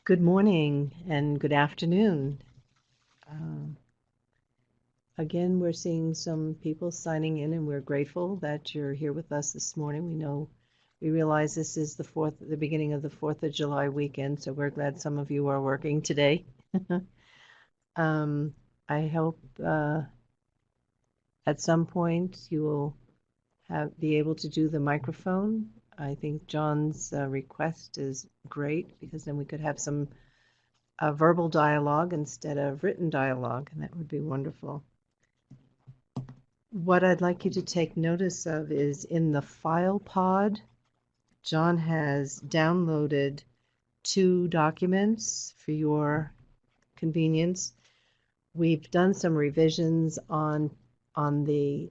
Good morning and good afternoon. Uh, Again, we're seeing some people signing in, and we're grateful that you're here with us this morning. We realize this is the beginning of the 4th of July weekend, so we're glad some of you are working today. I hope at some point you will be able to do the microphone. I think John's request is great because then we could have some verbal dialogue instead of written dialogue, and that would be wonderful. What I'd like you to take notice of is in the file pod, John has downloaded 2 documents for your convenience. We've done some revisions on the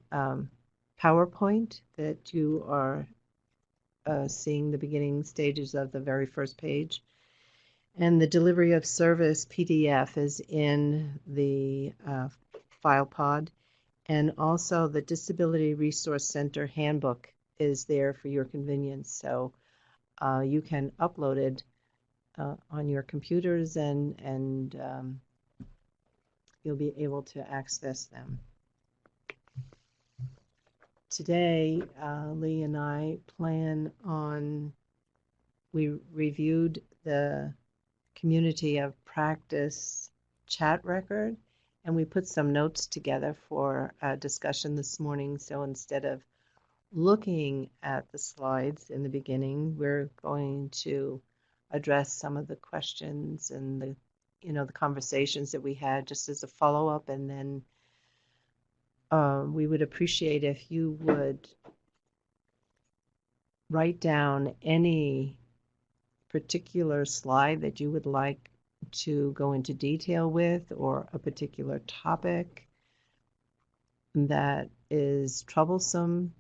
PowerPoint that you are seeing the beginning stages of the very first page. And the delivery of service PDF is in the file pod. And also the Disability Resource Center Handbook is there for your convenience. So you can upload it on your computers and you'll be able to access them. Today, Lee and I we reviewed the Community of Practice chat record, and we put some notes together for a discussion this morning. So instead of looking at the slides in the beginning, we're going to address some of the questions and the conversations that we had just as a follow-up, and then we would appreciate if you would write down any particular slide that you would like to go into detail with, or a particular topic that is troublesome.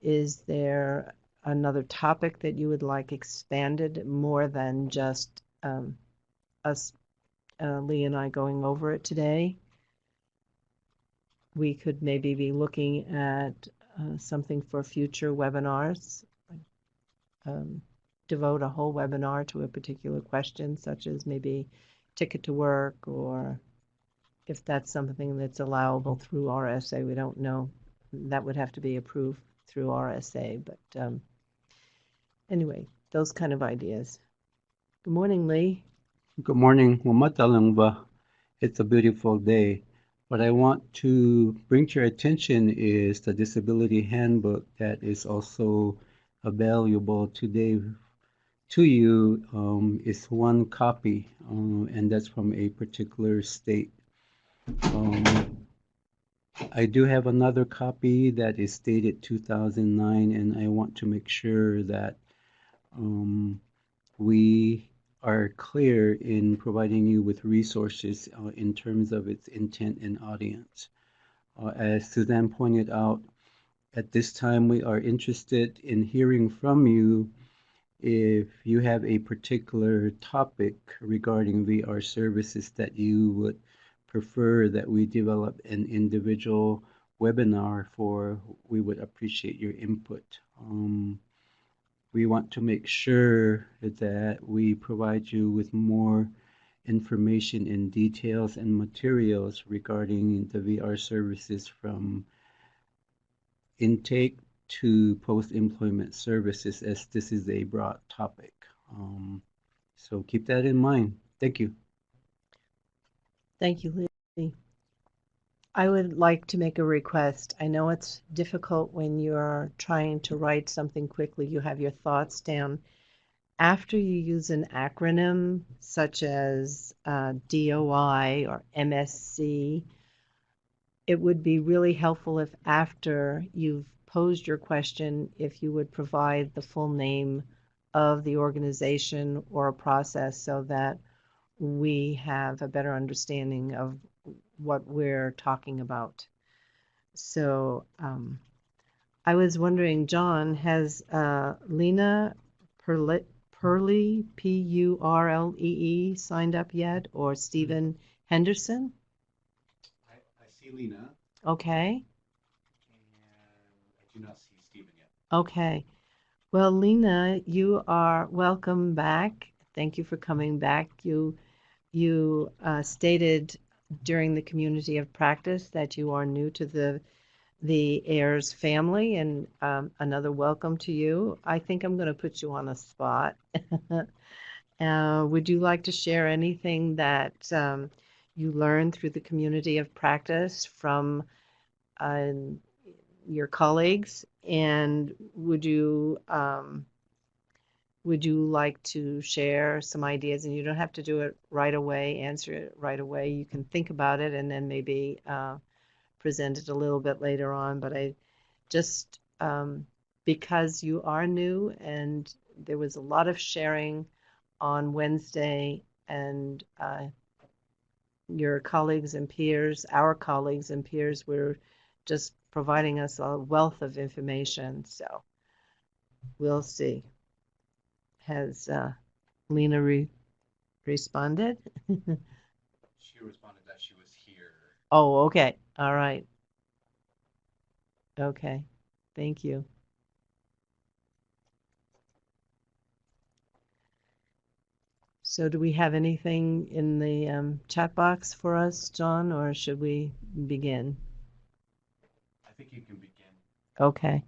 Is there another topic that you would like expanded more than just us, Lee and I, going over it today? We could maybe be looking at something for future webinars. Devote a whole webinar to a particular question, such as maybe ticket to work, or if that's something that's allowable through RSA. We don't know. That would have to be approved through RSA. But anyway, those kind of ideas. Good morning, Lee. Good morning. It's a beautiful day. What I want to bring to your attention is the Disability Handbook that is also available today to you. It's one copy, and that's from a particular state. I do have another copy that is dated 2009, and I want to make sure that we are clear in providing you with resources in terms of its intent and audience. As Suzanne pointed out, at this time we are interested in hearing from you if you have a particular topic regarding VR services that you would prefer that we develop an individual webinar for. We would appreciate your input. We want to make sure that we provide you with more information and details and materials regarding the VR services, from intake to post-employment services, as this is a broad topic. So keep that in mind. Thank you. Thank you, Lee. I would like to make a request. I know it's difficult when you're trying to write something quickly, you have your thoughts down. After you use an acronym such as DOI or MSC, it would be really helpful if after you've posed your question, if you would provide the full name of the organization or a process so that we have a better understanding of what we're talking about. So I was wondering, John, has Lena Purlee, Purlee, signed up yet, or Stephen Henderson? I see Lena. Okay. And I do not see Stephen yet. Okay. Well, Lena, you are welcome back. Thank you for coming back. You stated during the community of practice that you are new to the AIVRS family, and another welcome to you. I think I'm going to put you on a spot. Would you like to share anything that you learned through the community of practice from your colleagues? And would you like to share some ideas? And you don't have to do it right away, answer it right away. You can think about it and then maybe present it a little bit later on. But I just, because you are new and there was a lot of sharing on Wednesday, and your colleagues and peers, our colleagues and peers, were just providing us a wealth of information. So we'll see. Has Lena responded? She responded that she was here. Oh, okay. All right. Okay. Thank you. So do we have anything in the chat box for us, John, or should we begin? I think you can begin. Okay.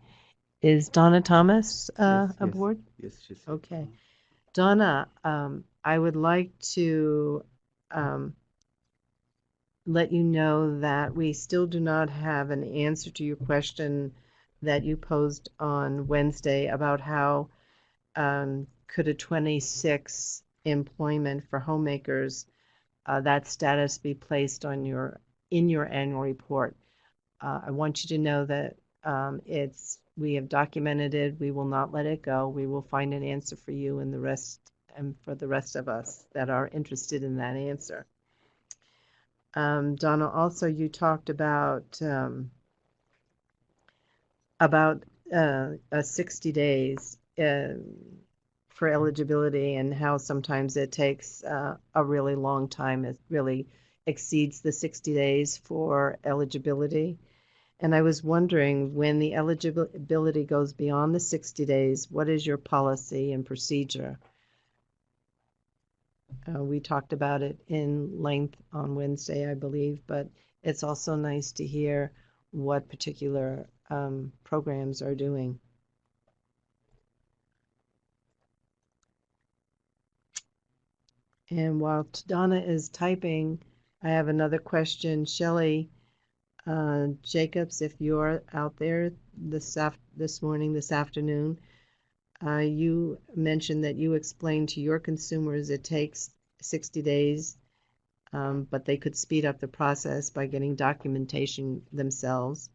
Is Donna Thomas Yes, aboard? Yes, she's Okay. Donna, I would like to let you know that we still do not have an answer to your question that you posed on Wednesday about how could a 26 employment for homemakers, that status be placed on in your annual report. I want you to know that we have documented it. We will not let it go. We will find an answer for you and for the rest of us that are interested in that answer. Donna, also you talked about 60 days for eligibility and how sometimes it takes a really long time. It really exceeds the 60 days for eligibility. And I was wondering, when the eligibility goes beyond the 60 days, what is your policy and procedure? We talked about it in length on Wednesday, I believe, but it's also nice to hear what particular programs are doing. And while Donna is typing, I have another question. Shelley Jacobs, if you're out there this afternoon, you mentioned that you explained to your consumers it takes 60 days, but they could speed up the process by getting documentation themselves.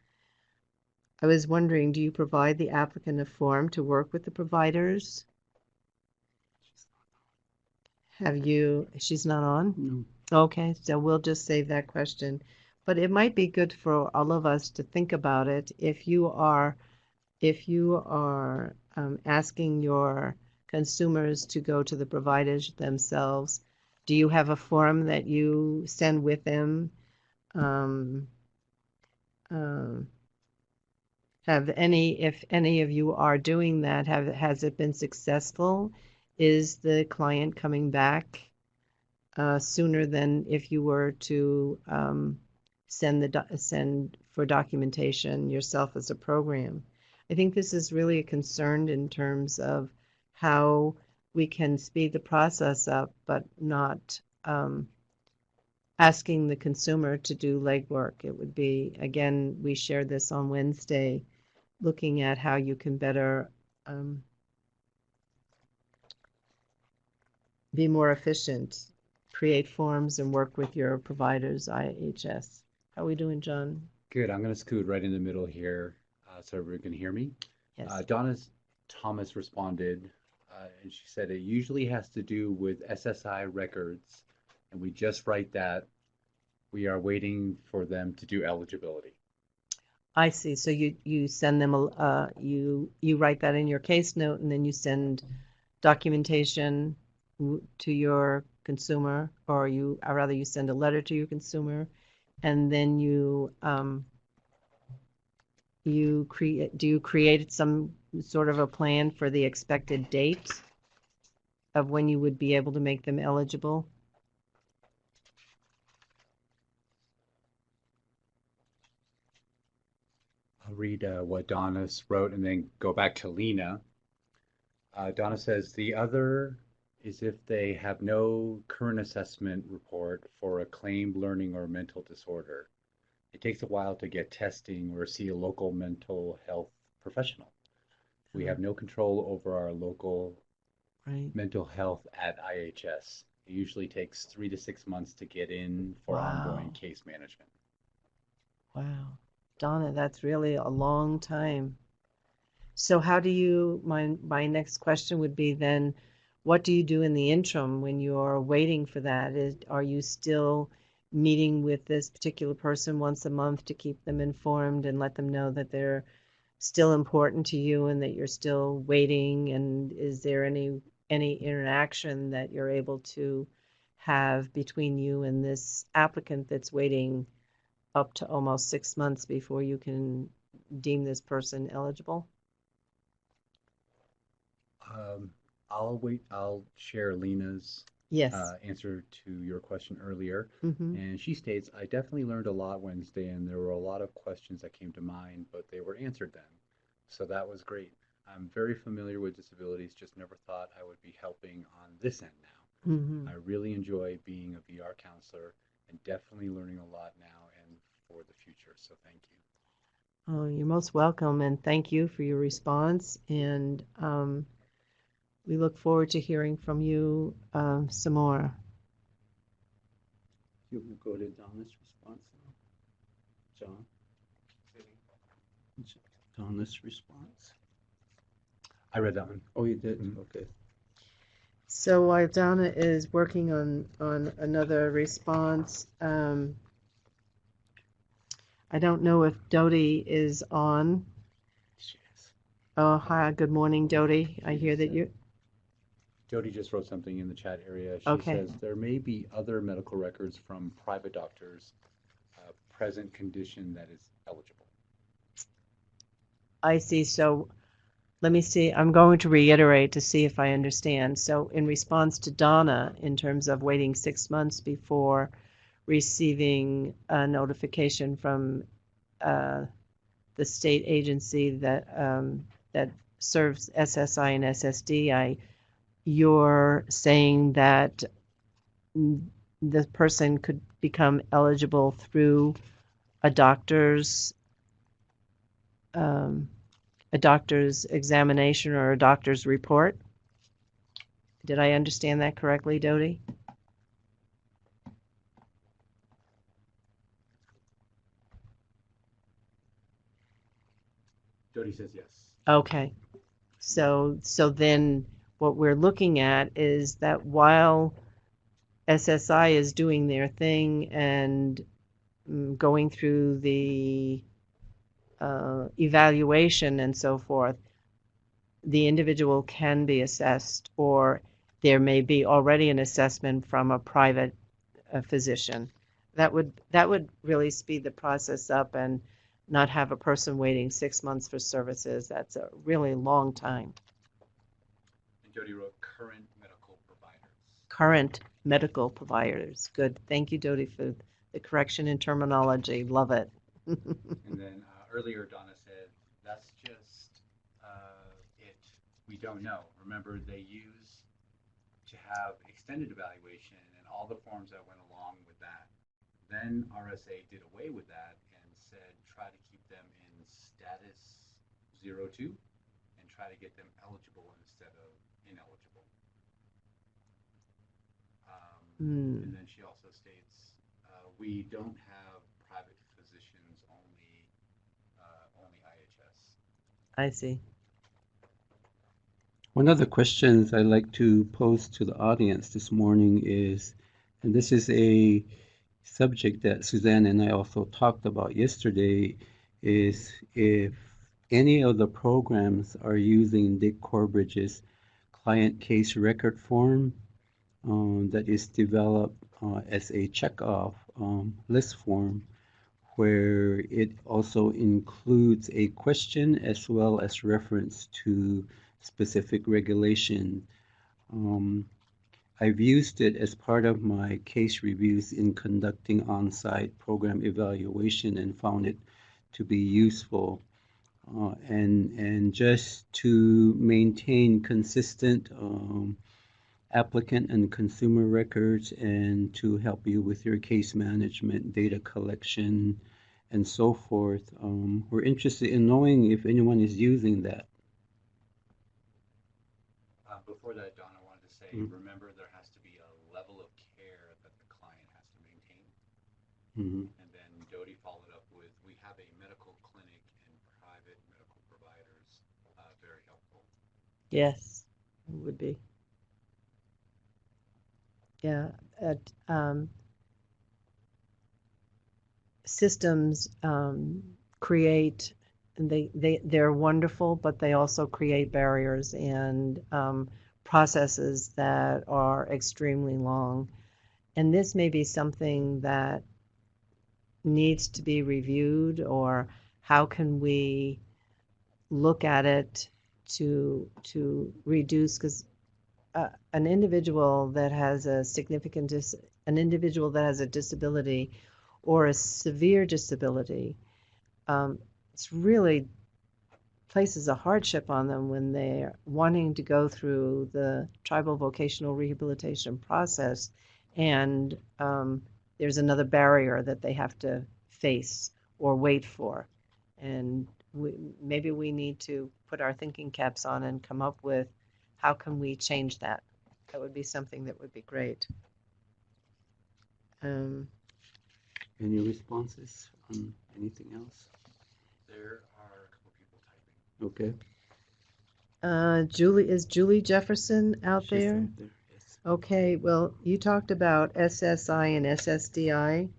I was wondering, do you provide the applicant a form to work with the providers? She's not on? No. Okay, so we'll just save that question. But it might be good for all of us to think about it. If you are asking your consumers to go to the providers themselves, do you have a form that you send with them? If any of you are doing that, has it been successful? Is the client coming back sooner than if you were to send for documentation yourself as a program? I think this is really a concern in terms of how we can speed the process up, but not asking the consumer to do legwork. It would be, again, we shared this on Wednesday, looking at how you can better be more efficient, create forms, and work with your providers, IHS. How are we doing, John? Good. I'm going to scoot right in the middle here so everyone can hear me. Yes. Donna Thomas responded, and she said it usually has to do with SSI records, and we just write that we are waiting for them to do eligibility. I see. So you send them you write that in your case note, and then you send documentation to your consumer, or rather you send a letter to your consumer, and then you create some sort of a plan for the expected date of when you would be able to make them eligible? I'll read what Donna wrote and then go back to Lena. Donna says the other is if they have no current assessment report for a claimed learning or mental disorder. It takes a while to get testing or see a local mental health professional. We have no control over our local Right. mental health at IHS. It usually takes 3 to 6 months to get in for ongoing Wow. case management. Wow. Donna, that's really a long time. So how do you, my next question would be then, what do you do in the interim when you're waiting for that? Are you still meeting with this particular person once a month to keep them informed and let them know that they're still important to you and that you're still waiting? And is there any interaction that you're able to have between you and this applicant that's waiting up to almost 6 months before you can deem this person eligible? I'll share Lena's Yes. answer to your question earlier. Mm-hmm. And she states, I definitely learned a lot Wednesday, and there were a lot of questions that came to mind, but they were answered then. So that was great. I'm very familiar with disabilities, just never thought I would be helping on this end now. Mm-hmm. I really enjoy being a VR counselor and definitely learning a lot now and for the future. So thank you. Oh, you're most welcome, and thank you for your response. And we look forward to hearing from you some more. You will go to Donna's response now. John? Donna's response. I read that one. Oh, you did? Mhm. Okay. So while Donna is working on another response, I don't know if Dodie is on. Yes. Oh, hi, good morning, Dodie. I hear that you. Jody just wrote something in the chat area. She Okay. says there may be other medical records from private doctors, present condition that is eligible. I see. So let me see. I'm going to reiterate to see if I understand. So in response to Donna, in terms of waiting 6 months before receiving a notification from the state agency that that serves SSI and SSDI, you're saying that the person could become eligible through a doctor's examination or a doctor's report. Did I understand that correctly, Dodie? Jody says yes. Okay. So then what we're looking at is that while SSI is doing their thing and going through the evaluation and so forth, the individual can be assessed, or there may be already an assessment from a private physician. That would really speed the process up and not have a person waiting 6 months for services. That's a really long time. And Jody wrote current medical providers. Current medical providers. Good. Thank you, Dodie, for the correction in terminology. Love it. And then earlier Donna said, that's just it. We don't know. Remember, they used to have extended evaluation and all the forms that went along with that. Then RSA did away with that and said, try to keep them in status 02 and try to get them eligible instead of ineligible. And then she also states, we don't have private physicians, only IHS. I see. One of the questions I'd like to pose to the audience this morning is, and this is a subject that Suzanne and I also talked about yesterday, is if any of the programs are using Dick Corbridge's client case record form that is developed as a checkoff list form, where it also includes a question as well as reference to specific regulation. Um, I've used it as part of my case reviews in conducting on-site program evaluation and found it to be useful. And just to maintain consistent applicant and consumer records and to help you with your case management, data collection, and so forth. We're interested in knowing if anyone is using that. Before that, Don, I wanted to say, remember there has to be a level of care that the client has to maintain. And then Dodie followed up with, we have a medical clinic and private medical providers, very helpful. Yes, it would be. Yeah, systems create, and they're wonderful, but they also create barriers and processes that are extremely long. And this may be something that needs to be reviewed, or how can we look at it to reduce, because an individual that has a significant an individual that has a disability or a severe disability, it's really places a hardship on them when they're wanting to go through the tribal vocational rehabilitation process, and there's another barrier that they have to face or wait for. And maybe we need to put our thinking caps on and come up with how can we change that. That would be something that would be great. Any responses on anything else? There are a couple people typing. Okay. Is Julie Jefferson out She's there? out there, yes. Okay, well, you talked about SSI and SSDI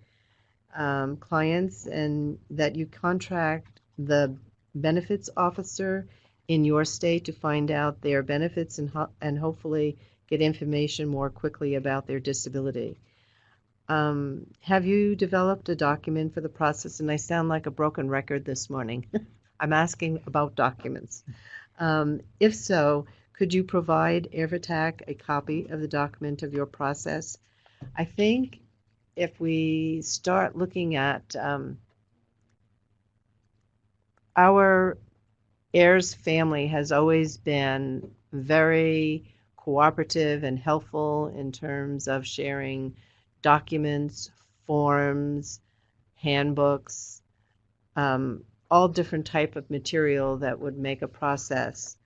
clients, and that you contract the benefits officer in your state to find out their benefits and hopefully get information more quickly about their disability. Have you developed a document for the process? And I sound like a broken record this morning. I'm asking about documents. If so, could you provide AIVRTTAC a copy of the document of your process? I think if we start looking at our AIVRS family has always been very cooperative and helpful in terms of sharing documents, forms, handbooks, all different type of material that would make a process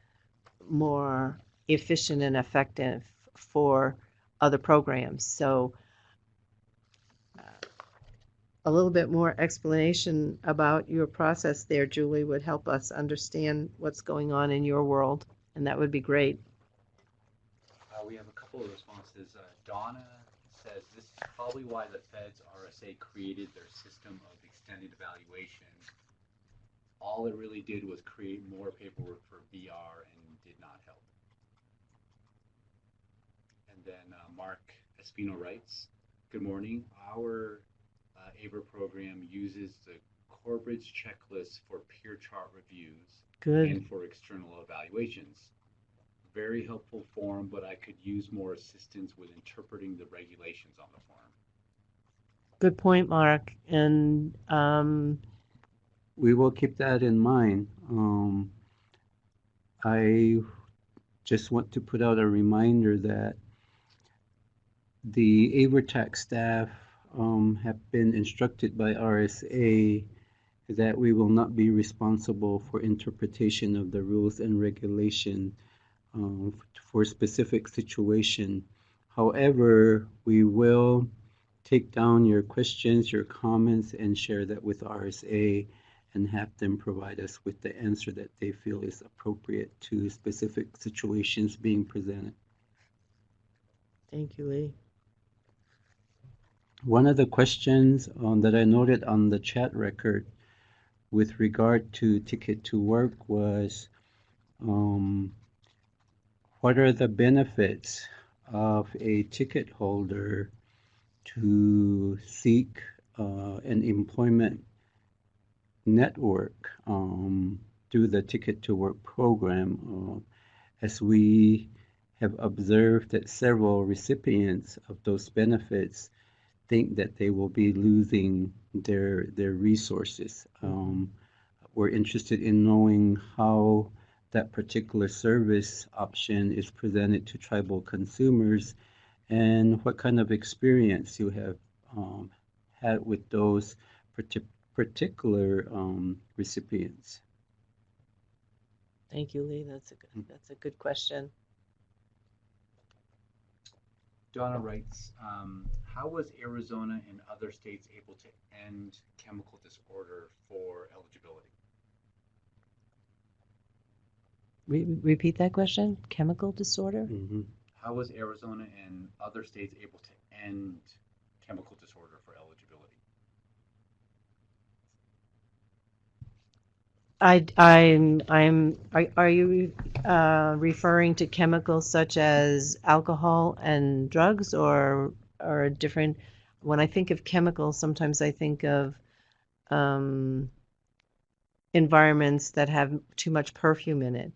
more efficient and effective for other programs. So a little bit more explanation about your process there, Julie, would help us understand what's going on in your world, and that would be great. We have a couple of responses. Donna says this is probably why the Fed's RSA created their system of extended evaluation. All it really did was create more paperwork for VR and did not help. And then Mark Espino writes, good morning. Our AIVR program uses the Corbridge checklist for peer chart reviews and for external evaluations. Very helpful form, but I could use more assistance with interpreting the regulations on the form. Good point, Mark. And we will keep that in mind. I just want to put out a reminder that the AIVRTTAC staff have been instructed by RSA that we will not be responsible for interpretation of the rules and regulation for specific situation. However, we will take down your questions, your comments, and share that with RSA and have them provide us with the answer that they feel is appropriate to specific situations being presented. Thank you, Lee. One of the questions that I noted on the chat record with regard to Ticket to Work was, what are the benefits of a ticket holder to seek an employment network through the Ticket to Work program, as we have observed that several recipients of those benefits think that they will be losing their resources. We're interested in knowing how that particular service option is presented to tribal consumers and what kind of experience you have had with those particular recipients. Thank you, Lee. That's a good question. Donna writes, how was Arizona and other states able to end chemical disorder for eligibility? Repeat that question. Chemical disorder? Mm-hmm. How was Arizona and other states able to end chemical disorder for eligibility? Are you referring to chemicals such as alcohol and drugs or different? When I think of chemicals, sometimes I think of environments that have too much perfume in it.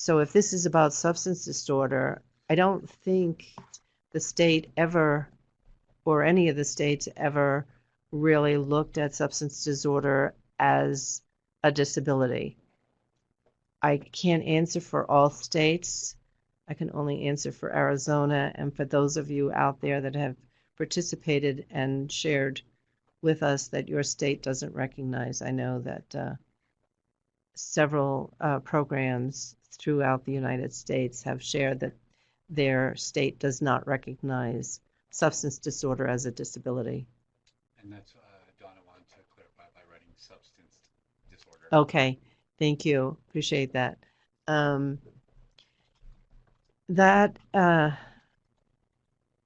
So if this is about substance disorder, I don't think the state ever, or any of the states ever, really looked at substance disorder as a disability. I can't answer for all states. I can only answer for Arizona, and for those of you out there that have participated and shared with us that your state doesn't recognize. I know that several programs throughout the United States have shared that their state does not recognize substance disorder as a disability. And that's Donna wanted to clarify by writing substance disorder. Okay, thank you. Appreciate that.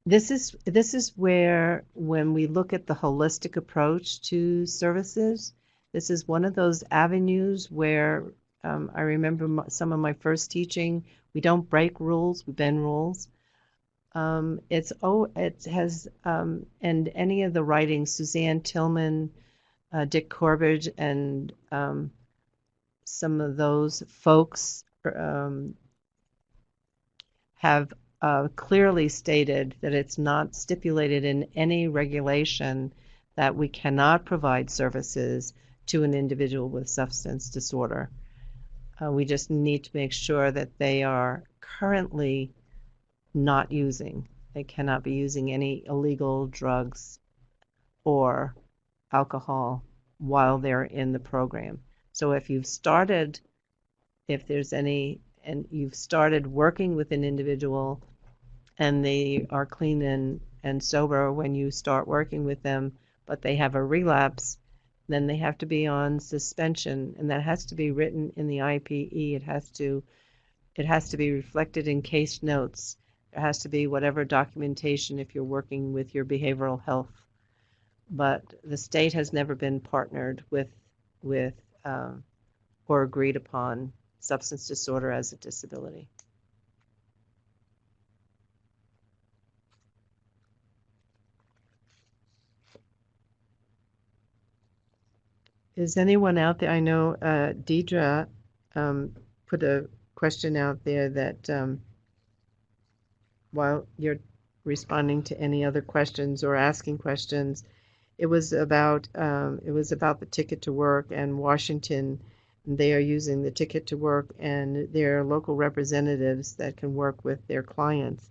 This is where, when we look at the holistic approach to services, this is one of those avenues where I remember some of my first teaching. We don't break rules; we bend rules. It has and any of the writings, Suzanne Tillman, Dick Corbett, and some of those folks have clearly stated that it's not stipulated in any regulation that we cannot provide services to an individual with substance disorder. We just need to make sure that they are currently not using. They cannot be using any illegal drugs or alcohol while they're in the program. So if you've started working with an individual and they are clean and sober when you start working with them, but they have a relapse, then they have to be on suspension, and that has to be written in the IPE. It has to be reflected in case notes. There has to be whatever documentation if you're working with your behavioral health. But the state has never been partnered with or agreed upon substance disorder as a disability. Is anyone out there? I know Deidre put a question out there that while you're responding to any other questions or asking questions, it was about the ticket to work, and Washington. They are using the ticket to work and their local representatives that can work with their clients.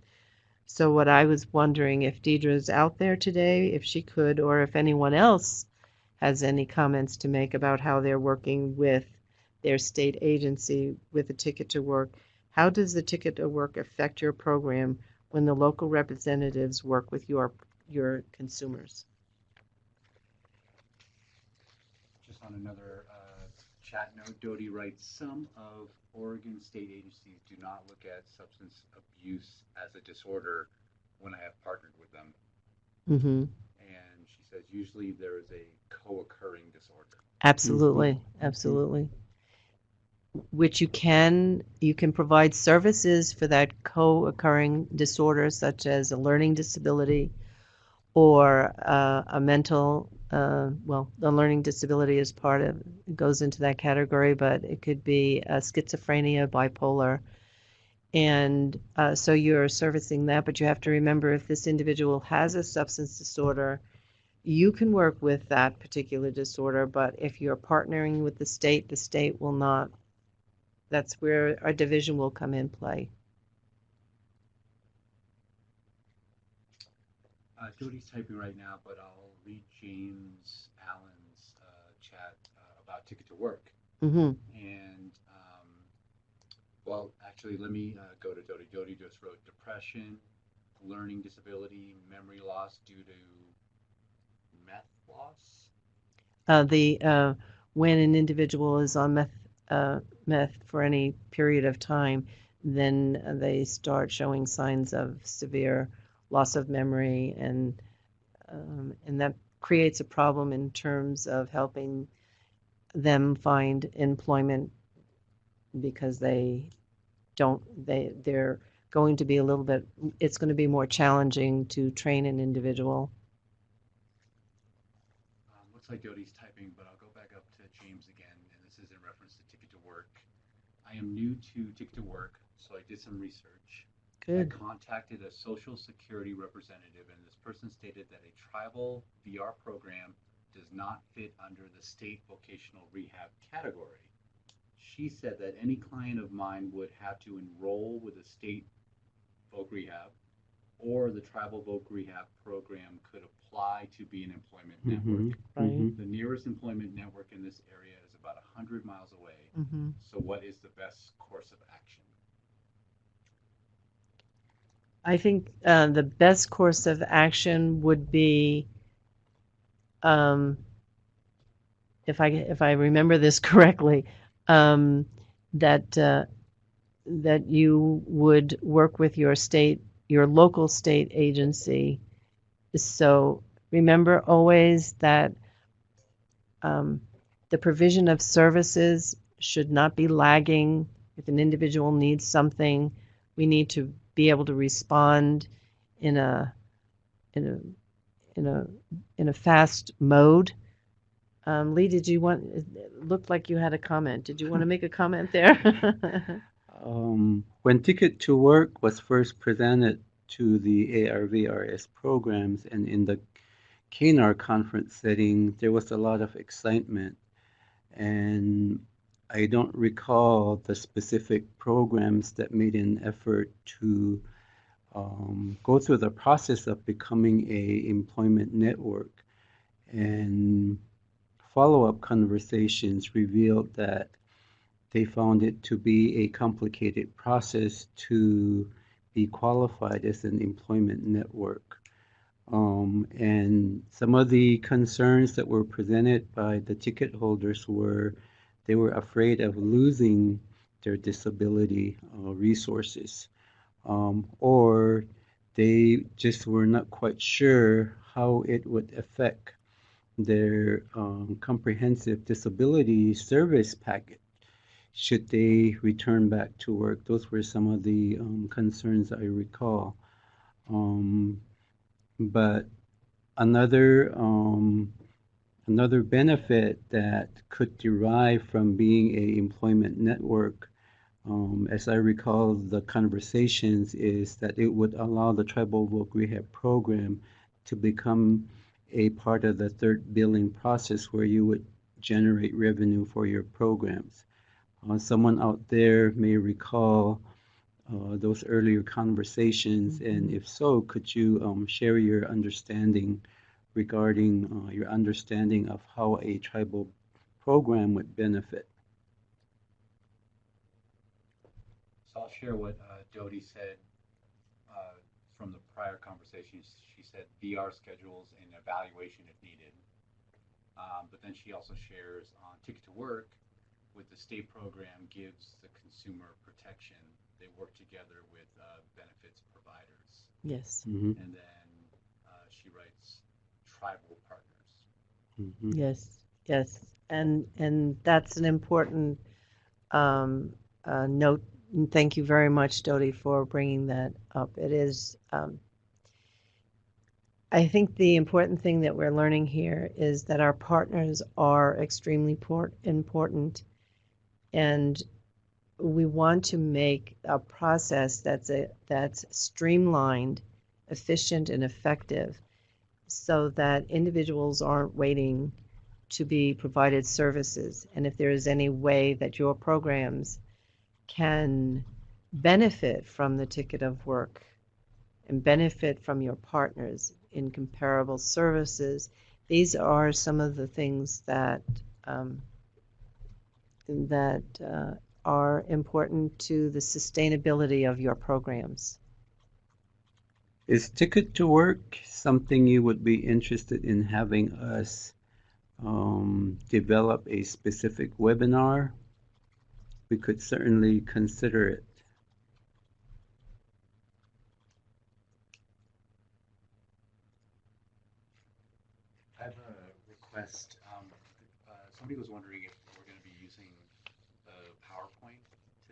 So what I was wondering, if Deidre's out there today, if she could, or if anyone else has any comments to make about how they're working with their state agency with the ticket to work. How does the ticket to work affect your program when the local representatives work with your consumers? Just on another chat note, Dodie writes, some of Oregon state agencies do not look at substance abuse as a disorder when I have partnered with them. Mm-hmm. And she says usually there is a co-occurring disorder. Absolutely, absolutely. Which you can provide services for that co-occurring disorder, such as a learning disability or a mental. The learning disability is goes into that category, but it could be schizophrenia, bipolar. And so you're servicing that, but you have to remember if this individual has a substance disorder, you can work with that particular disorder, but if you're partnering with the state will not. That's where our division will come in play. Jody's typing right now, but I'll read James Allen's chat about Ticket to Work. Mm-hmm. And, well, actually, let me go to Jody. Jody just wrote depression, learning disability, memory loss due to meth loss. When an individual is on meth for any period of time, then they start showing signs of severe loss of memory, and that creates a problem in terms of helping them find employment, because they're going to be it's going to be more challenging to train an individual. Looks like Jody's typing, but I'll go back up to James again, and this is in reference to Ticket to Work. I am new to Ticket to Work, so I did some research. Good. I contacted a Social Security representative, and this person stated that a tribal VR program does not fit under the state vocational rehab category. She said that any client of mine would have to enroll with a state voc rehab, or the tribal voc rehab program could apply to be an employment network. Right. The nearest employment network in this area is about 100 miles away. Mm-hmm. So what is the best course of action? I think the best course of action would be, if I remember this correctly, that you would work with your local state agency. So remember always that the provision of services should not be lagging. If an individual needs something, we need to be able to respond in a fast mode. Lee, it looked like you had a comment. Did you want to make a comment there? When Ticket to Work was first presented to the AIVRS programs, and in the KNAR conference setting, there was a lot of excitement, and I don't recall the specific programs that made an effort to go through the process of becoming a employment network. And follow-up conversations revealed that they found it to be a complicated process to be qualified as an employment network. And some of the concerns that were presented by the ticket holders were they were afraid of losing their disability resources, or they just were not quite sure how it would affect their comprehensive disability service package should they return back to work. Those were some of the concerns I recall. But another benefit that could derive from being a employment network, as I recall the conversations, is that it would allow the tribal voc rehab program to become a part of the third billing process where you would generate revenue for your programs. Someone out there may recall those earlier conversations, and if so, could you share your understanding regarding your understanding of how a tribal program would benefit? So I'll share what Jody said from the prior conversations. She said VR schedules and evaluation if needed. But then she also shares on Ticket to Work, with the state program gives the consumer protection. They work together with benefits providers. Yes. Mm-hmm. And then she writes tribal partners. Mm-hmm. Yes. And that's an important note. And thank you very much, Dodie, for bringing that up. It is, I think the important thing that we're learning here is that our partners are extremely important, and we want to make a process that's streamlined, efficient, and effective, so that individuals aren't waiting to be provided services. And if there is any way that your programs can benefit from the ticket of work and benefit from your partners in comparable services, these are some of the things that are important to the sustainability of your programs. Is Ticket to Work something you would be interested in having us develop a specific webinar? We could certainly consider it. I have a request. Somebody was wondering if we're going to be using the PowerPoint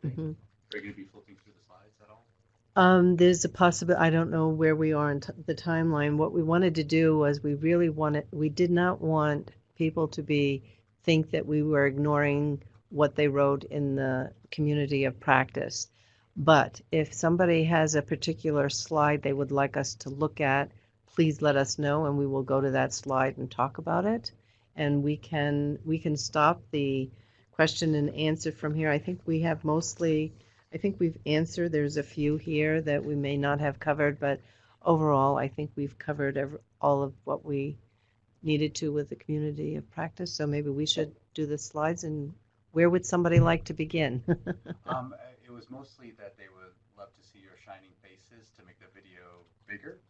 today. Mhm. Are you going to be flipping through the slides at all? There's a possibility. I don't know where we are in the timeline. What we wanted to do was we did not want people to think that we were ignoring what they wrote in the community of practice. But if somebody has a particular slide they would like us to look at, please let us know and we will go to that slide and talk about it. And we can stop the question and answer from here. I think we've answered. There's a few here that we may not have covered, but overall, I think we've covered all of what we needed to with the community of practice. So maybe we should do the slides. And where would somebody like to begin? It was mostly that they would love to see your shining faces to make the video bigger.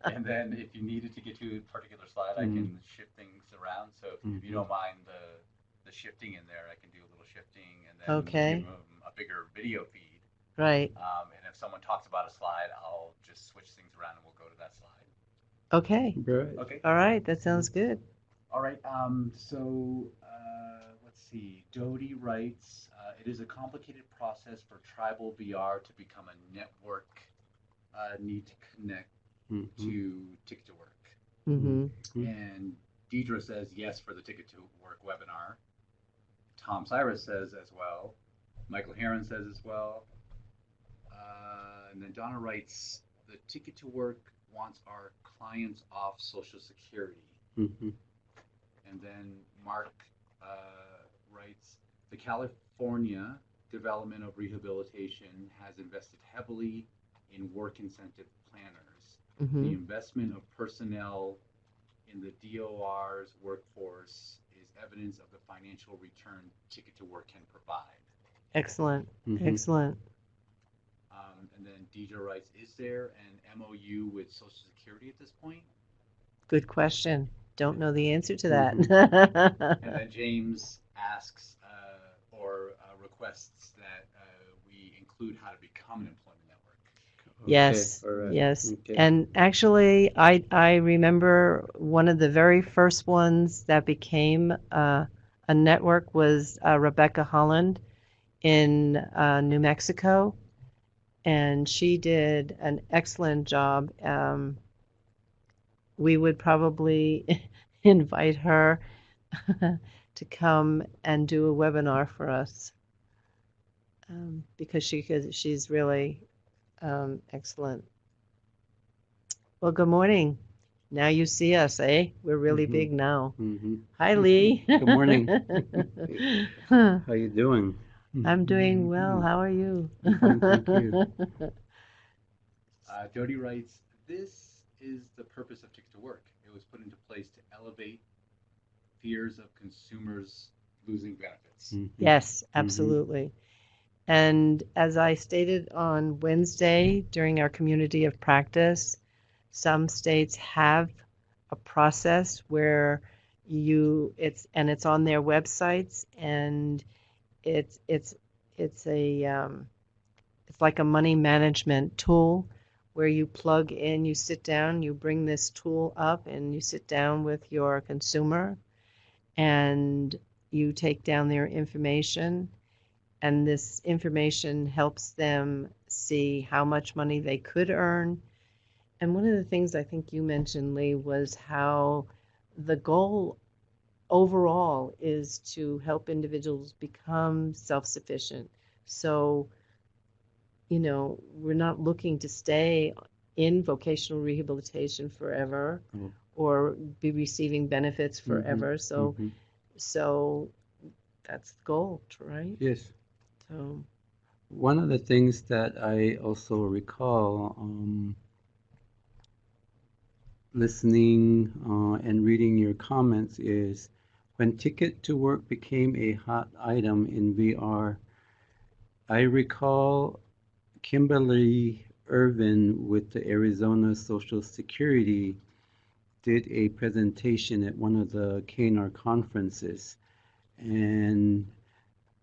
And then if you needed to get to a particular slide, I can shift things around. So if you don't mind the shifting in there, I can do a little shifting and then give them a bigger video feed. Right. And if someone talks about a slide, I'll just switch things around and we'll go to that slide. Okay. Right. Okay. All right. That sounds good. All right. Let's see. Dodie writes, it is a complicated process for tribal VR to become a network need to connect to Ticket to Work. Mm-hmm. And Deidre says yes for the Ticket to Work webinar. Tom Cyrus says as well. Michael Heron says as well. And then Donna writes, the Ticket to Work wants our clients off Social Security. And then Mark writes, the California Development of Rehabilitation has invested heavily in work incentive planners. Mm-hmm. The investment of personnel in the DOR's workforce is evidence of the financial return Ticket to Work can provide. Excellent. Excellent. And then Deidre writes, is there an MOU with Social Security at this point? Good question. Don't know the answer to that. And then James asks or requests that we include how to become an employment network. Yes, right. yes. Okay. And actually, I remember one of the very first ones that became a network was Rebecca Holland in New Mexico, and she did an excellent job. We would probably invite her to come and do a webinar for us because she's really excellent. Well, good morning. Now you see us, eh? We're really big now. Hi, Lee. Good morning. How you doing? I'm doing well. How are you? Fine, thank you. Jody writes, this is the purpose of Ticket to Work. It was put into place to elevate fears of consumers losing benefits. Yes, absolutely. And as I stated on Wednesday during our community of practice, some states have a process where it's on their websites, and it's like a money management tool where you plug in, you sit down, you bring this tool up, and you sit down with your consumer, and you take down their information, and this information helps them see how much money they could earn. And one of the things I think you mentioned, Lee, was how the goal overall is to help individuals become self-sufficient. So, we're not looking to stay in vocational rehabilitation forever or be receiving benefits forever. So that's the goal, right? Yes. So one of the things that I also recall listening and reading your comments is when Ticket to Work became a hot item in VR, I recall Kimberly Irvin with the Arizona Social Security did a presentation at one of the KNR conferences. And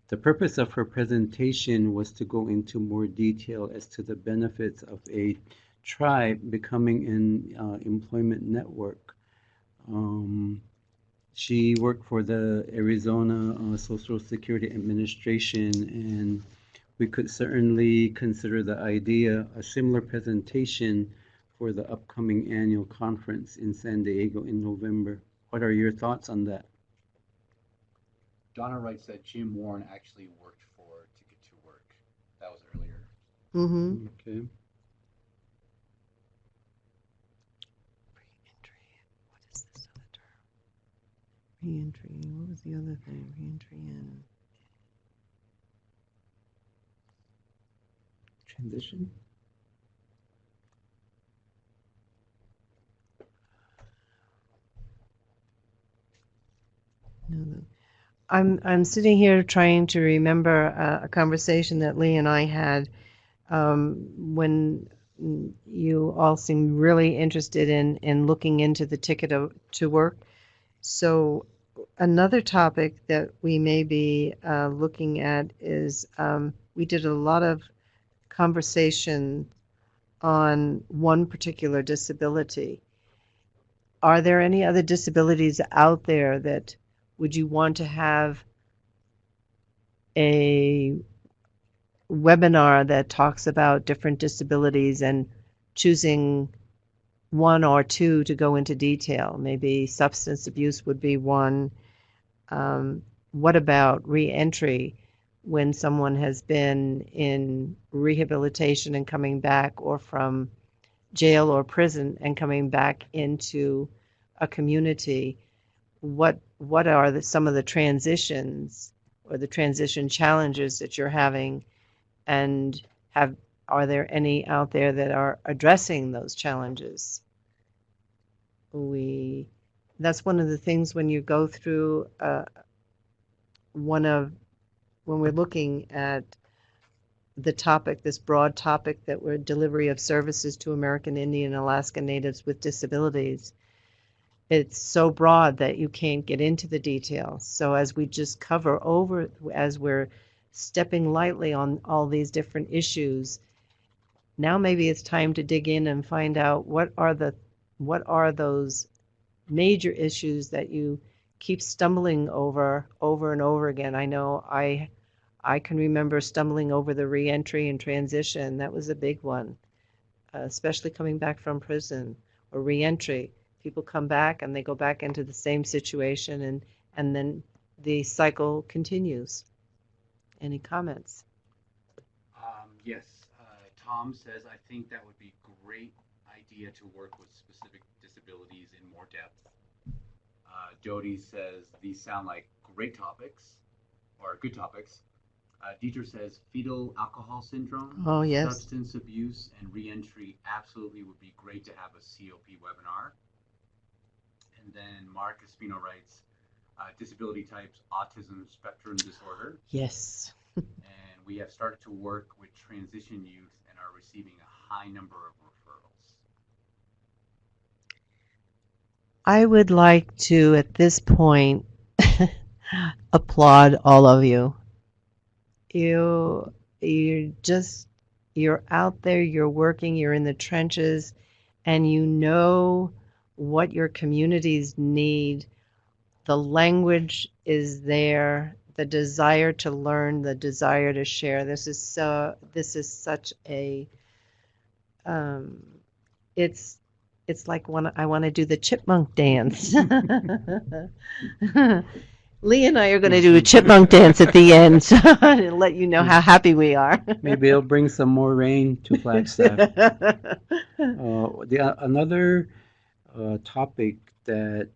the purpose of her presentation was to go into more detail as to the benefits of a tribe becoming an employment network. She worked for the Arizona Social Security Administration, and we could certainly consider the idea a similar presentation for the upcoming annual conference in San Diego in November. What are your thoughts on that? Donna writes that Jim Warren actually worked for Ticket to Work. That was earlier. Mm-hmm. Okay. Reentry. What is this other term? Reentry. What was the other thing? Reentry in Transition? no. I'm sitting here trying to remember a conversation that Lee and I had when you all seemed really interested in looking into the Ticket to Work. So another topic that we may be looking at is we did a lot of conversation on one particular disability. Are there any other disabilities out there that would you want to have a webinar that talks about different disabilities and choosing one or two to go into detail? Maybe substance abuse would be one. What about reentry when someone has been in rehabilitation and coming back, or from jail or prison and coming back into a community? What are some of the transitions or the transition challenges that you're having, and are there any out there that are addressing those challenges? That's one of the things when you go through when we're looking at the topic, this broad topic that we're delivery of services to American Indian and Alaska Natives with disabilities. It's so broad that you can't get into the details. So as we just cover over, as we're stepping lightly on all these different issues, now maybe it's time to dig in and find out what are those major issues that you keep stumbling over and over again. I know I can remember stumbling over the reentry and transition. That was a big one, especially coming back from prison or reentry. People come back and they go back into the same situation, and then the cycle continues. Any comments? Yes. Tom says, I think that would be a great idea to work with specific disabilities in more depth. Jody says, these sound like great topics, or good topics. Dieter says, fetal alcohol syndrome, Oh, yes. substance abuse, and reentry absolutely would be great to have a COP webinar. And then Mark Espino writes, disability types, autism spectrum disorder. Yes. And we have started to work with transition youth and are receiving a high number of referrals. I would like to, at this point, applaud all of you. You're out there, you're working, you're in the trenches, and you know what your communities need. The language is there, the desire to learn, the desire to share. This is such a it's It's like I want to do the chipmunk dance. Lee and I are going to do a chipmunk dance at the end to let you know how happy we are. Maybe it'll bring some more rain to Flagstaff. Another topic that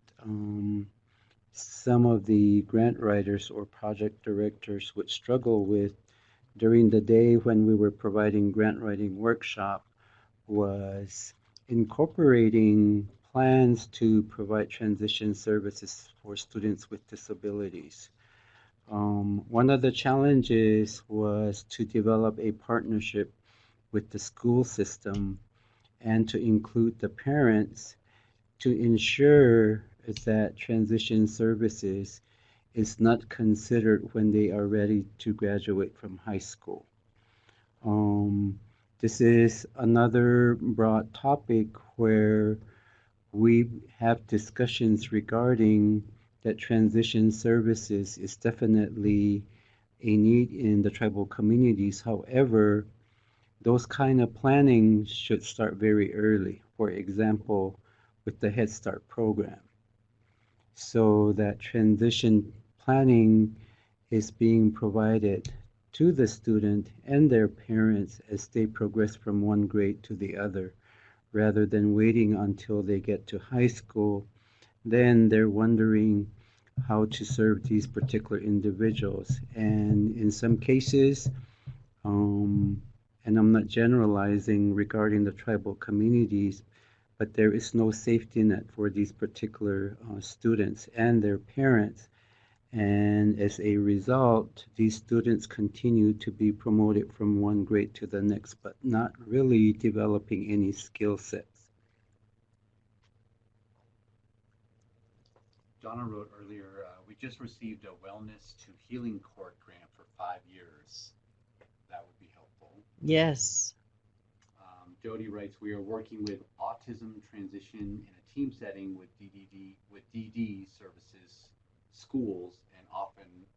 some of the grant writers or project directors would struggle with during the day when we were providing grant writing workshop was incorporating plans to provide transition services for students with disabilities. One of the challenges was to develop a partnership with the school system and to include the parents to ensure that transition services is not considered when they are ready to graduate from high school. This is another broad topic where we have discussions regarding that transition services is definitely a need in the tribal communities. However, those kind of planning should start very early. For example, with the Head Start program. So that transition planning is being provided to the student and their parents as they progress from one grade to the other, rather than waiting until they get to high school. Then they're wondering how to serve these particular individuals. And in some cases, and I'm not generalizing regarding the tribal communities, but there is no safety net for these particular students and their parents. And as a result, these students continue to be promoted from one grade to the next, but not really developing any skill sets. Donna wrote earlier, we just received a Wellness to Healing Court grant for 5 years. That would be helpful. Yes. Jody writes, we are working with autism transition in a team setting with DD services, schools, and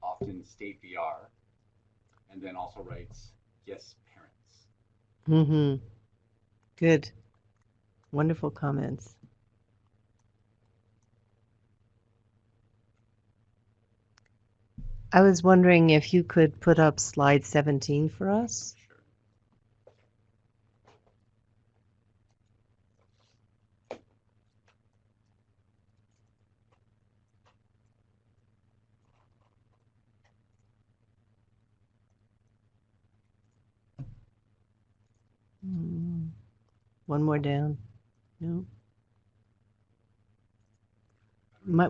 often state VR. And then also writes, yes, parents. Mm-hmm. Good. Wonderful comments. I was wondering if you could put up slide 17 for us. One more down. No.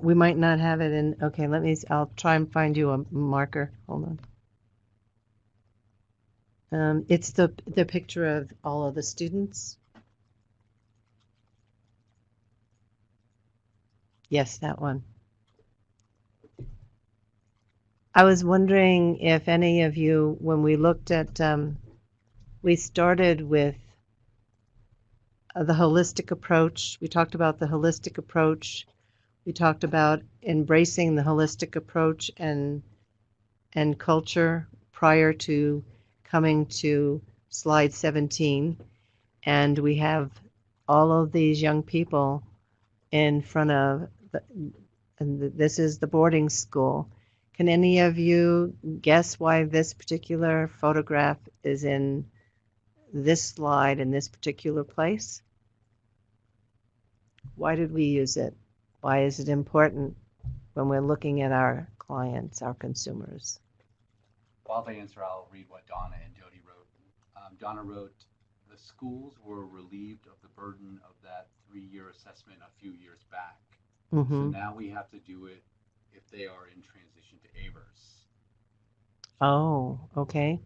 We might not have it in. Okay, I'll try and find you a marker. Hold on. It's the picture of all of the students. Yes, that one. I was wondering if any of you, when we looked at, we started with the holistic approach. We talked about the holistic approach. We talked about embracing the holistic approach and culture prior to coming to slide 17. And we have all of these young people in front of, this is the boarding school. Can any of you guess why this particular photograph is in this slide in this particular place? Why did we use it? Why is it important when we're looking at our clients, our consumers? While they answer, I'll read what Donna and Jody wrote. Donna wrote, the schools were relieved of the burden of that 3-year assessment a few years back. Mm-hmm. So now we have to do it if they are in transition to AIVRS. Oh, okay.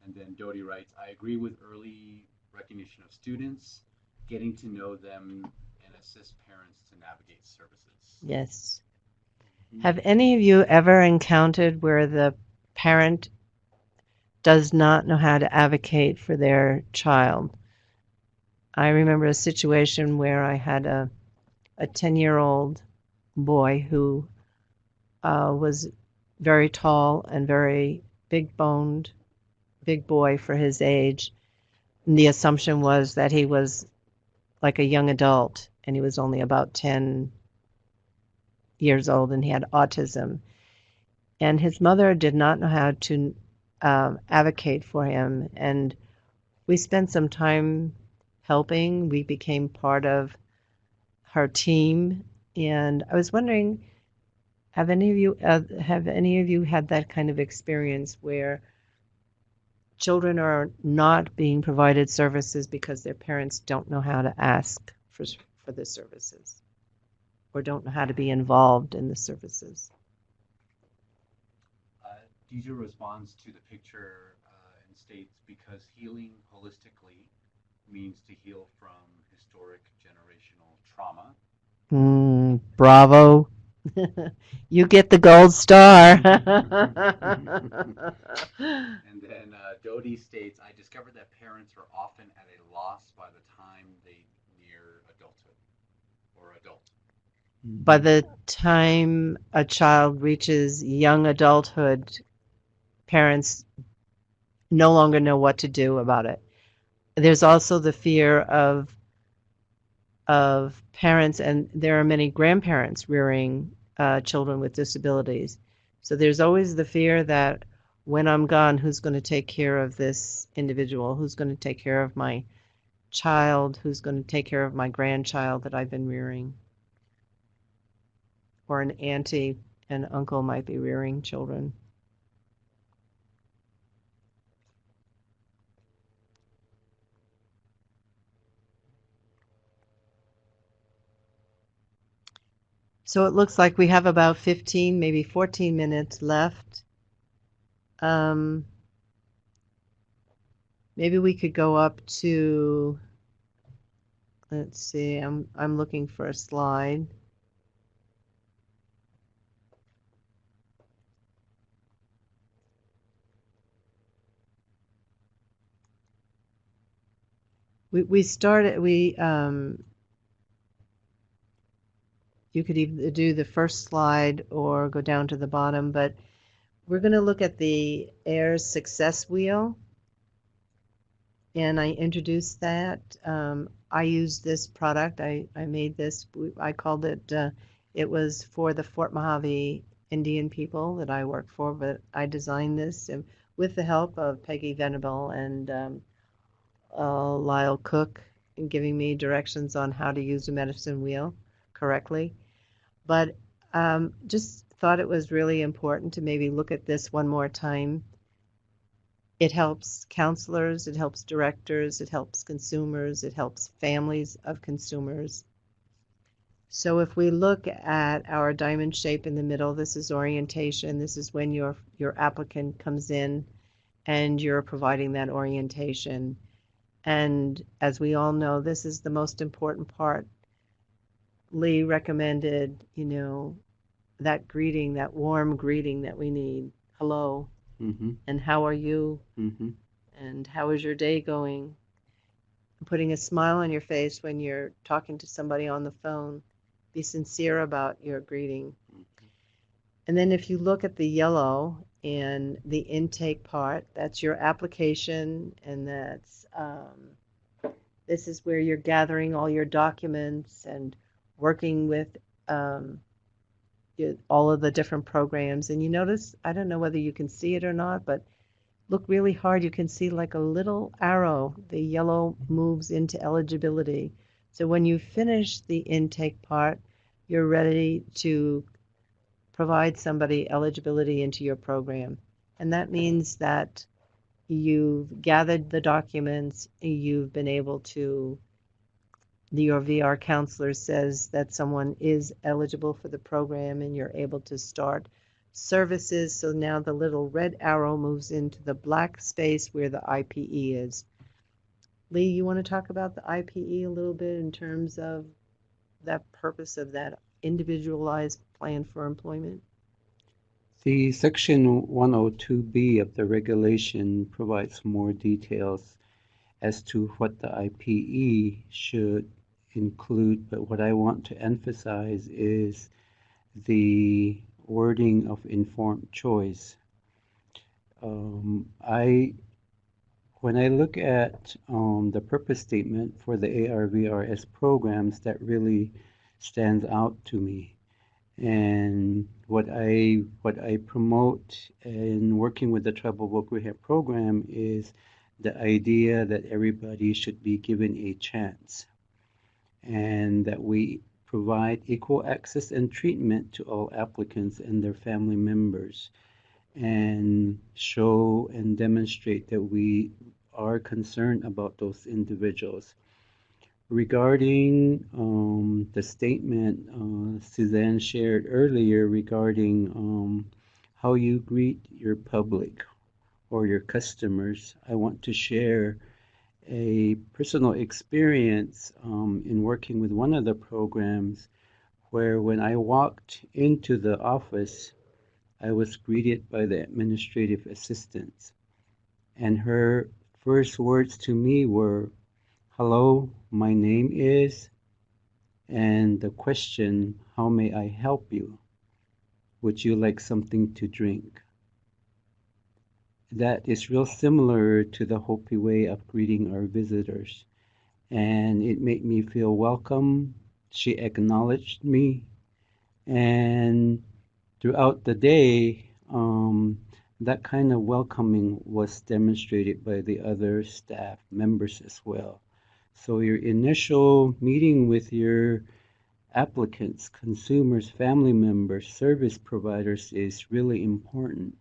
And then Jody writes, I agree with early recognition of students, getting to know them, and assist parents to navigate services. Yes. Have any of you ever encountered where the parent does not know how to advocate for their child? I remember a situation where I had a 10-year-old boy who was very tall and very big-boned, big boy for his age. And the assumption was that he was like a young adult, and he was only about 10 years old, and he had autism. And his mother did not know how to advocate for him. And we spent some time helping. We became part of her team. And I was wondering, have any of you had that kind of experience where children are not being provided services because their parents don't know how to ask for the services or don't know how to be involved in the services? DJ responds to the picture and states, because healing holistically means to heal from historic generational trauma. Bravo. You get the gold star. And then Dodie states, I discovered that parents are often at a loss by the time they near adulthood or adult. By the time a child reaches young adulthood, parents no longer know what to do about it. There's also the fear of parents, and there are many grandparents rearing children with disabilities. So there's always the fear that when I'm gone, who's going to take care of this individual? Who's going to take care of my child? Who's going to take care of my grandchild that I've been rearing? Or an auntie and uncle might be rearing children. So it looks like we have about 15, maybe 14 minutes left. Maybe we could go up to, let's see, I'm looking for a slide. We started, you could either do the first slide or go down to the bottom, but we're going to look at the AIVRS success wheel. And I introduced that. I used this product. I made this. I called it, it was for the Fort Mojave Indian people that I work for, but I designed this with the help of Peggy Venable and Lyle Cook, in giving me directions on how to use a medicine wheel correctly. But just thought it was really important to maybe look at this one more time. It helps counselors, it helps directors, it helps consumers, it helps families of consumers. So if we look at our diamond shape in the middle, this is orientation. This is when your applicant comes in and you're providing that orientation. And as we all know, this is the most important part. Lee recommended, that greeting, that warm greeting that we need. Hello. Mm-hmm. And how are you? Mm-hmm. And how is your day going? Putting a smile on your face when you're talking to somebody on the phone. Be sincere about your greeting. Mm-hmm. And then if you look at the yellow and the intake part, that's your application, and that's this is where you're gathering all your documents and working with all of the different programs. And you notice, I don't know whether you can see it or not, but look really hard. You can see like a little arrow. The yellow moves into eligibility. So when you finish the intake part, you're ready to provide somebody eligibility into your program. And that means that you've gathered the documents, you've been able to, your VR counselor says that someone is eligible for the program, and you're able to start services. So now the little red arrow moves into the black space where the IPE is. Lee, you want to talk about the IPE a little bit in terms of that purpose of that individualized plan for employment? The Section 102B of the regulation provides more details as to what the IPE should include, but what I want to emphasize is the wording of informed choice. when I look at the purpose statement for the AIVRS programs, that really stands out to me. And what I promote in working with the Tribal Voc Rehab program is the idea that everybody should be given a chance, and that we provide equal access and treatment to all applicants and their family members, and show and demonstrate that we are concerned about those individuals. Regarding the statement Suzanne shared earlier regarding how you greet your public or your customers, I want to share a personal experience in working with one of the programs where when I walked into the office, I was greeted by the administrative assistant, and her first words to me were, "Hello, my name is," and the question, "How may I help you? Would you like something to drink?" That is real similar to the Hopi way of greeting our visitors, and it made me feel welcome. She acknowledged me, and throughout the day, that kind of welcoming was demonstrated by the other staff members as well. So your initial meeting with your applicants, consumers, family members, service providers is really important.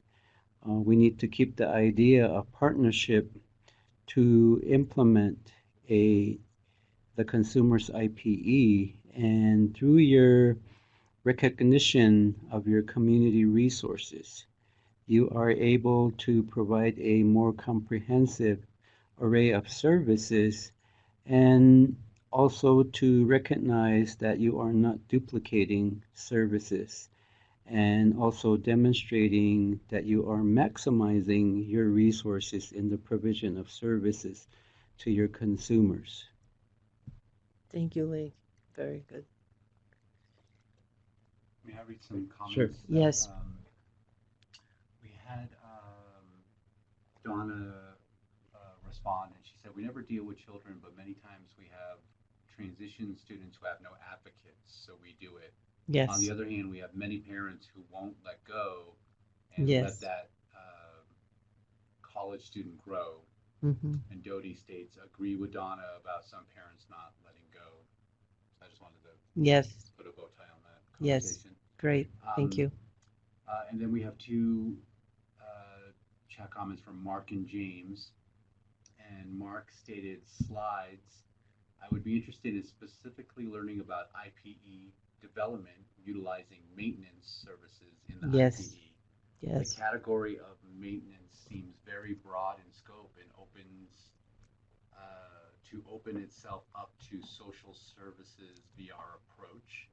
We need to keep the idea of partnership to implement the consumer's IPE, and through your recognition of your community resources, you are able to provide a more comprehensive array of services, and also to recognize that you are not duplicating services, and also demonstrating that you are maximizing your resources in the provision of services to your consumers. Thank you, Lee. Very good. May I read some comments? Sure. Yes. We had Donna respond, and she said, "We never deal with children, but many times we have transition students who have no advocates, so we do it. Yes. On the other hand, we have many parents who won't let go and Yes. let that college student grow." Mm-hmm. And Dodie states, "Agree with Donna about some parents not letting go." So I just wanted to Yes. put a bow tie on that Yes. conversation. Great. Thank you. And then we have two chat comments from Mark and James. And Mark stated, "Slides. I would be interested in specifically learning about IPE development utilizing maintenance services in the Yes. IPE. Yes. The category of maintenance seems very broad in scope and opens to open itself up to social services via our approach."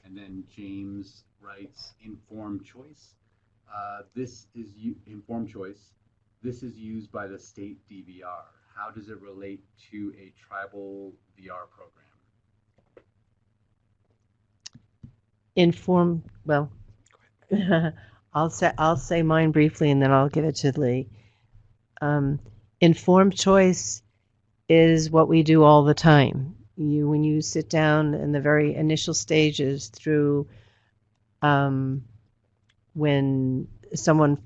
And then James writes, "Informed choice. Informed choice. This is used by the state DVR. How does it relate to a tribal VR program?" Well, I'll say mine briefly, and then I'll give it to Lee. Informed choice is what we do all the time. When you sit down in the very initial stages through when someone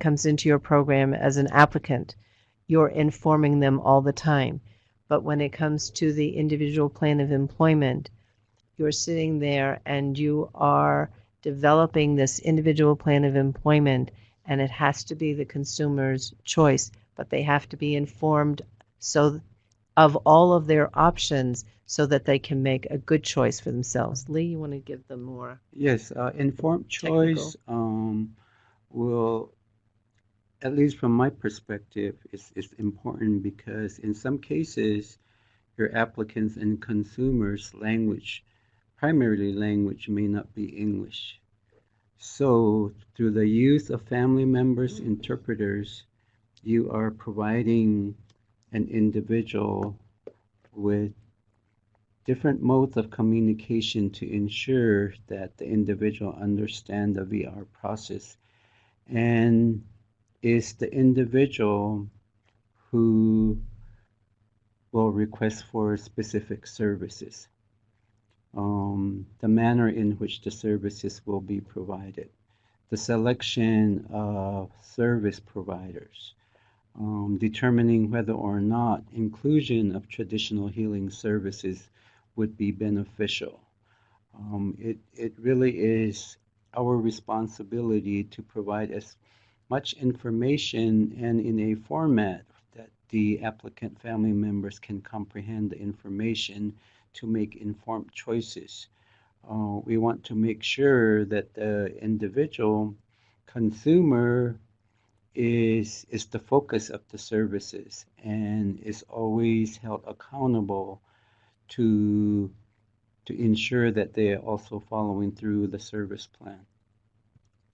comes into your program as an applicant, you're informing them all the time. But when it comes to the individual plan of employment, you're sitting there and you are developing this individual plan of employment, and it has to be the consumer's choice, but they have to be informed of all of their options so that they can make a good choice for themselves. Lee, you want to give them more? Yes, informed choice will, at least from my perspective, is important, because in some cases, your applicants and consumers' primary language may not be English. So through the use of family members, interpreters, you are providing an individual with different modes of communication to ensure that the individual understands the VR process, and is the individual who will request for specific services, the manner in which the services will be provided, the selection of service providers, determining whether or not inclusion of traditional healing services would be beneficial. It really is our responsibility to provide as much information and in a format that the applicant family members can comprehend the information to make informed choices. We want to make sure that the individual consumer is the focus of the services and is always held accountable to ensure that they are also following through the service plan.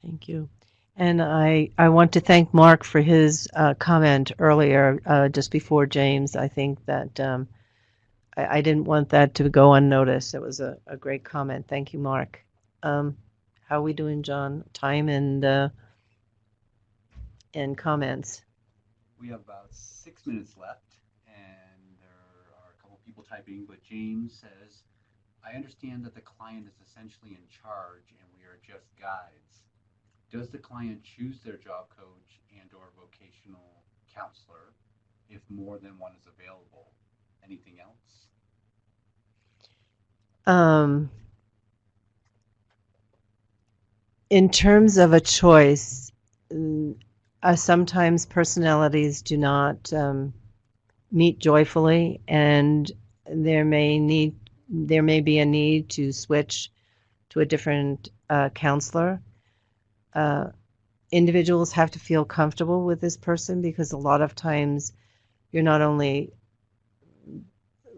Thank you. And I want to thank Mark for his comment earlier, just before James. I think that I didn't want that to go unnoticed. It was a great comment. Thank you, Mark. How are we doing, John? Time and comments. We have about 6 minutes left, and there are a couple people typing, but James says, I understand that the client is essentially in charge and we are just guides. Does the client choose their job coach and or vocational counselor if more than one is available? Anything else? In terms of a choice, sometimes personalities do not meet joyfully, and there may be a need to switch to a different counselor. Individuals have to feel comfortable with this person, because a lot of times you're not only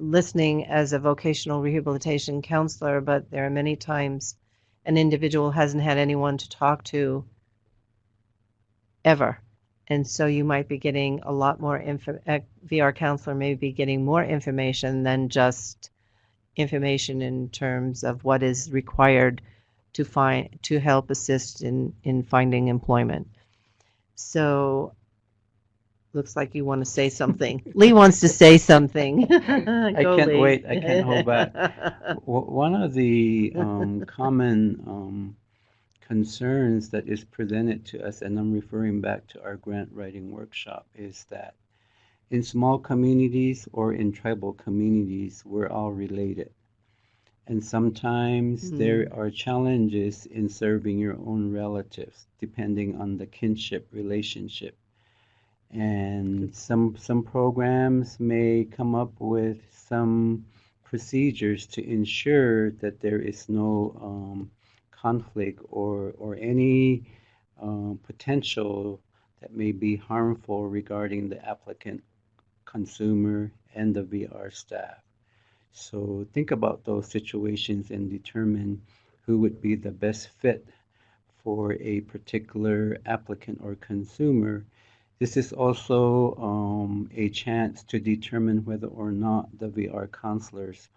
listening as a vocational rehabilitation counselor, but there are many times an individual hasn't had anyone to talk to ever. And so you might be getting a lot more VR counselor may be getting more information than just information in terms of what is required to help assist in finding employment. So looks like you want to say something. Lee wants to say something. I can't wait. I can't hold back. One of the common concerns that is presented to us, and I'm referring back to our grant writing workshop, is that in small communities or in tribal communities, we're all related. And sometimes there are challenges in serving your own relatives, depending on the kinship relationship. And some programs may come up with some procedures to ensure that there is no conflict or any potential that may be harmful regarding the applicant, consumer, and the VR staff. So think about those situations and determine who would be the best fit for a particular applicant or consumer. This is also a chance to determine whether or not the VR counselors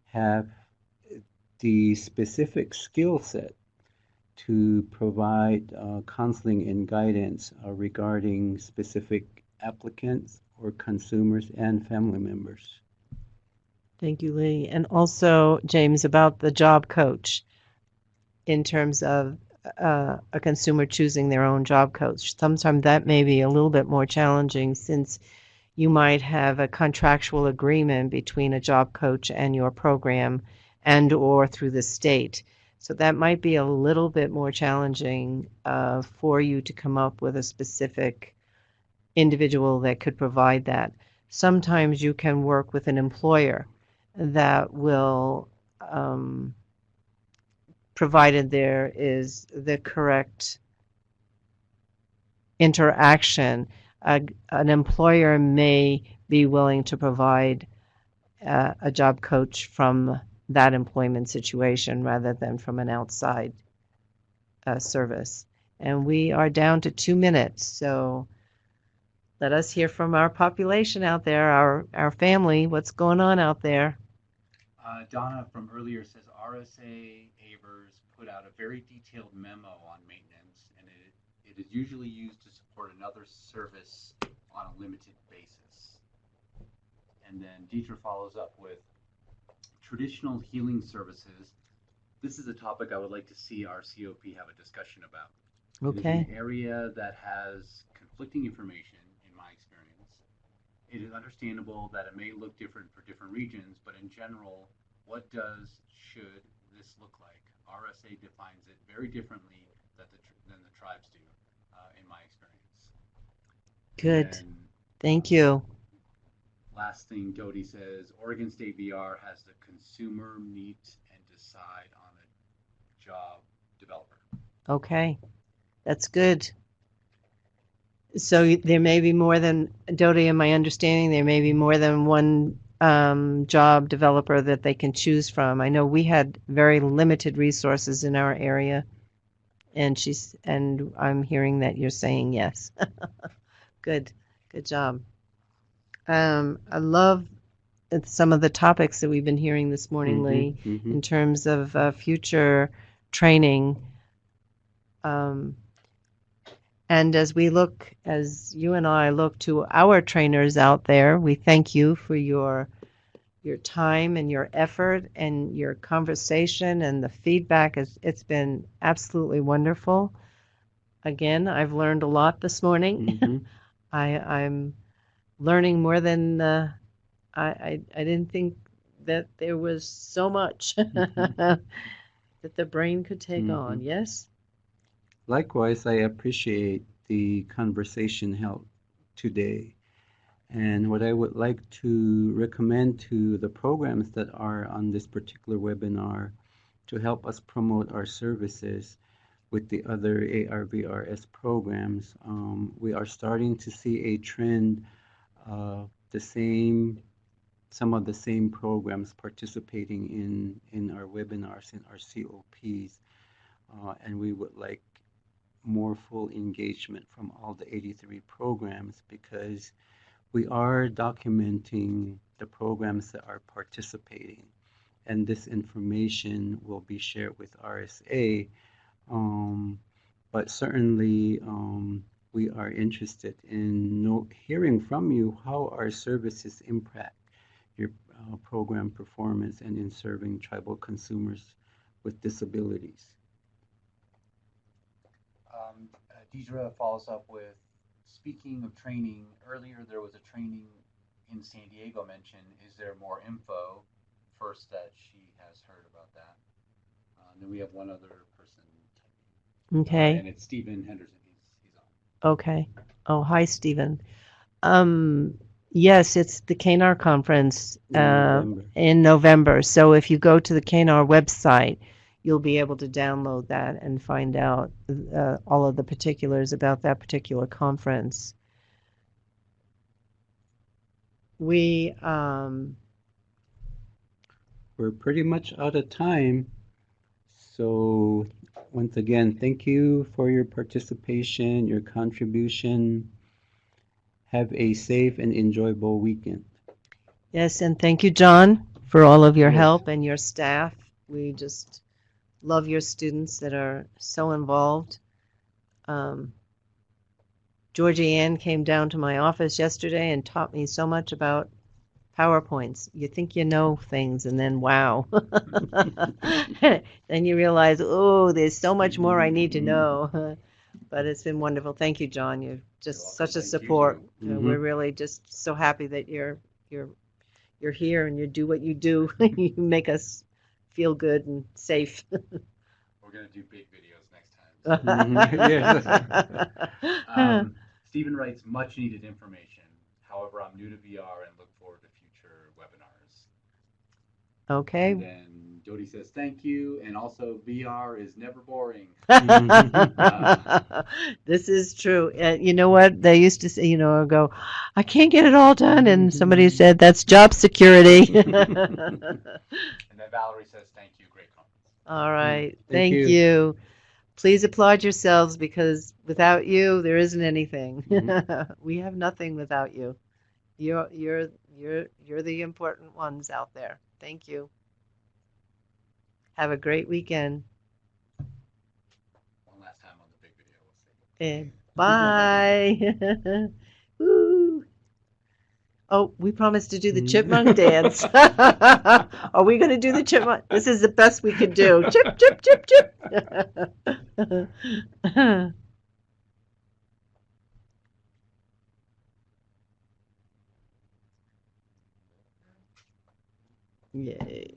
have the specific skill set to provide counseling and guidance regarding specific applicants or consumers and family members. Thank you, Lee. And also, James, about the job coach in terms of a consumer choosing their own job coach. Sometimes that may be a little bit more challenging, since you might have a contractual agreement between a job coach and your program, and or through the state. So that might be a little bit more challenging for you to come up with a specific individual that could provide that. Sometimes you can work with an employer that will, provided there is the correct interaction, an employer may be willing to provide a job coach from that employment situation rather than from an outside service. And we are down to 2 minutes, so let us hear from our population out there, our family. What's going on out there? Donna from earlier says RSA AIVRS put out a very detailed memo on maintenance, and it is usually used to support another service on a limited basis. And then Deidre follows up with traditional healing services. This is a topic I would like to see our COP have a discussion about. It is Okay. an area that has conflicting information, in my experience. It is understandable that it may look different for different regions, but in general, what should this look like? RSA defines it very differently than the tribes do, in my experience. Good. And Thank you. last thing Jody says, Oregon State VR has the consumer meet and decide on a job developer. Okay. That's good. So there may be more than, Dodi, in my understanding, there may be more than one job developer that they can choose from. I know we had very limited resources in our area, and I'm hearing that you're saying yes. Good job. I love some of the topics that we've been hearing this morning, Lee, in terms of future training. And as you and I look to our trainers out there, we thank you for your time and your effort and your conversation and the feedback. It's been absolutely wonderful. Again, I've learned a lot this morning. I'm learning more than I didn't think that there was so much that the brain could take on. Yes? Likewise, I appreciate the conversation held today. And what I would like to recommend to the programs that are on this particular webinar to help us promote our services with the other AIVRS programs, we are starting to see a trend of some of the same programs participating in our webinars, in our COPs, and we would like more full engagement from all the 83 programs, because we are documenting the programs that are participating, and this information will be shared with RSA. But certainly we are interested in hearing from you how our services impact your program performance and in serving tribal consumers with disabilities. Deidre follows up with, speaking of training, earlier there was a training in San Diego mentioned. Is there more info? First, that she has heard about that. Then we have one other person. Okay. And it's Stephen Henderson. He's on. Okay. Oh, hi, Stephen. Yes, it's the KNAR conference in November. So if you go to the KNAR website, you'll be able to download that and find out all of the particulars about that particular conference. We're pretty much out of time. So once again, thank you for your participation, your contribution. Have a safe and enjoyable weekend. Yes, and thank you, John, for all of your help and your staff. We just love your students that are so involved. Georgie Ann came down to my office yesterday and taught me so much about PowerPoints. You think you know things, and then wow. Then you realize, oh, there's so much more I need to know. But it's been wonderful. Thank you, John. You're just such a support. We're really just so happy that you're here and you do what you do. You make us feel good and safe. We're going to do big videos next time. Stephen writes, much needed information. However, I'm new to VR and look forward to future webinars. Okay. And then Jody says, thank you. And also, VR is never boring. This is true. You know what? They used to say, go, I can't get it all done. And somebody said, that's job security. And then Valerie says, thank you. Great conference. All right. Thank you. Please applaud yourselves, because without you, there isn't anything. We have nothing without you. You're the important ones out there. Thank you. Have a great weekend. One last time on the big video. We'll see. Bye. Woo. Oh, we promised to do the chipmunk dance. Are we going to do the chipmunk? This is the best we could do. Chip, chip, chip, chip. Yay.